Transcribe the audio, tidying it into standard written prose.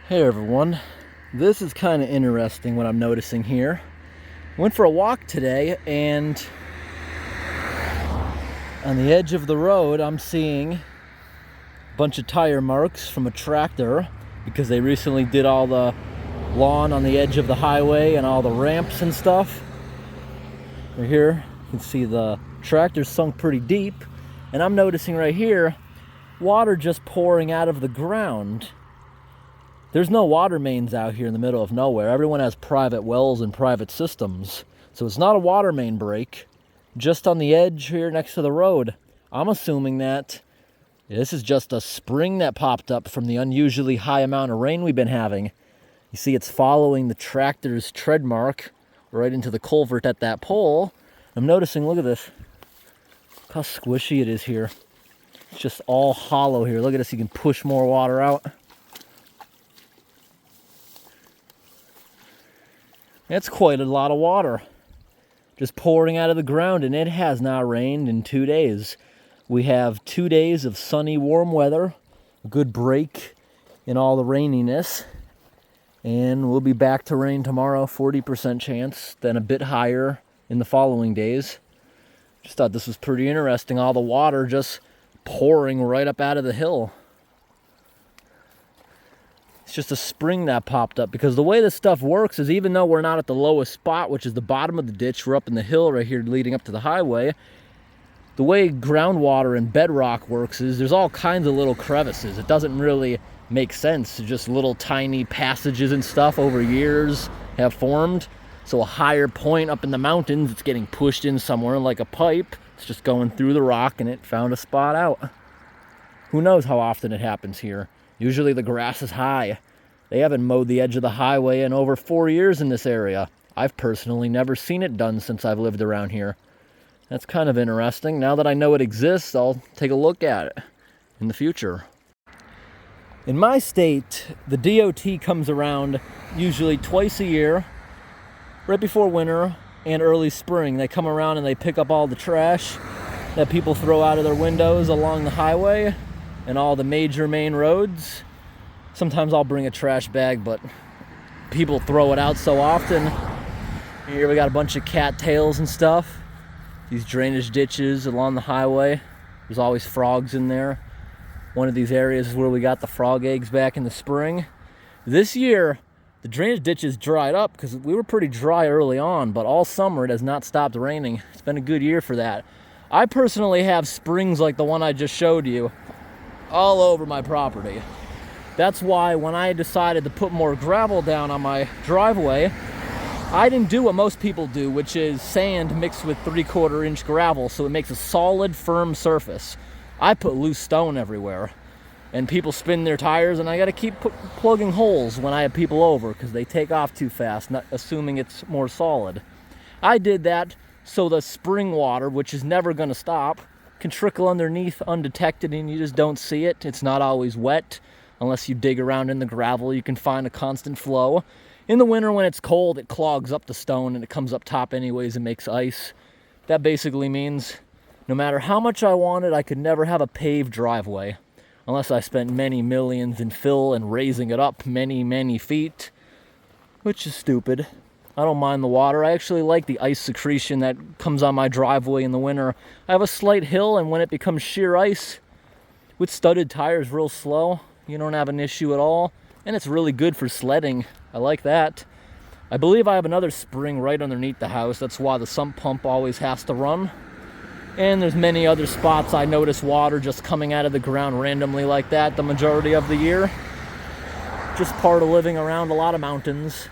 Hey everyone, this is kind of interesting what I'm noticing here. Went for a walk today and on the edge of the road I'm seeing a bunch of tire marks from a tractor because they recently did all the lawn on the edge of the highway and all the ramps and stuff. Right here you can see the tractor sunk pretty deep, and I'm noticing right here water just pouring out of the ground. There's no water mains out here in the middle of nowhere. Everyone has private wells and private systems. So it's not a water main break, just on the edge here next to the road. I'm assuming that this is just a spring that popped up from the unusually high amount of rain we've been having. You see it's following the tractor's tread mark right into the culvert at that pole. I'm noticing, look at this, look how squishy it is here. It's just all hollow here. Look at this, you can push more water out. That's quite a lot of water just pouring out of the ground, and it has not rained in 2 days. We have 2 days of sunny, warm weather, a good break in all the raininess, and we'll be back to rain tomorrow, 40% chance, then a bit higher in the following days. Just thought this was pretty interesting, all the water just pouring right up out of the hill. It's just a spring that popped up, because the way this stuff works is even though we're not at the lowest spot, which is the bottom of the ditch, we're up in the hill right here leading up to the highway. The way groundwater and bedrock works is there's all kinds of little crevices. It doesn't really make sense. It's just little tiny passages and stuff over years have formed. So a higher point up in the mountains, it's getting pushed in somewhere like a pipe. It's just going through the rock and it found a spot out. Who knows how often it happens here. Usually the grass is high. They haven't mowed the edge of the highway in over 4 years in this area. I've personally never seen it done since I've lived around here. That's kind of interesting. Now that I know it exists, I'll take a look at it in the future. In my state, the DOT comes around usually twice a year, right before winter and early spring. They come around and they pick up all the trash that people throw out of their windows along the highway and all the major main roads. Sometimes I'll bring a trash bag, but people throw it out so often. Here we got a bunch of cattails and stuff. These drainage ditches along the highway. There's always frogs in there. One of these areas is where we got the frog eggs back in the spring. This year, the drainage ditches dried up because we were pretty dry early on, but all summer it has not stopped raining. It's been a good year for that. I personally have springs like the one I just showed you all over my property. That's why when I decided to put more gravel down on my driveway, I didn't do what most people do, which is sand mixed with 3/4 inch gravel, so it makes a solid, firm surface. I put loose stone everywhere, and people spin their tires, and I gotta keep plugging holes when I have people over because they take off too fast, not assuming it's more solid. I did that so the spring water, which is never gonna stop, can trickle underneath undetected and you just don't see it. It's not always wet. Unless you dig around in the gravel, you can find a constant flow. In the winter when it's cold, it clogs up the stone and it comes up top anyways and makes ice. That basically means no matter how much I wanted, I could never have a paved driveway unless I spent many millions in fill and raising it up many, many feet, which is stupid. I don't mind the water. I actually like the ice secretion that comes on my driveway in the winter. I have a slight hill, and when it becomes sheer ice, with studded tires real slow, you don't have an issue at all. And it's really good for sledding. I like that. I believe I have another spring right underneath the house. That's why the sump pump always has to run. And there's many other spots I notice water just coming out of the ground randomly like that the majority of the year. Just part of living around a lot of mountains.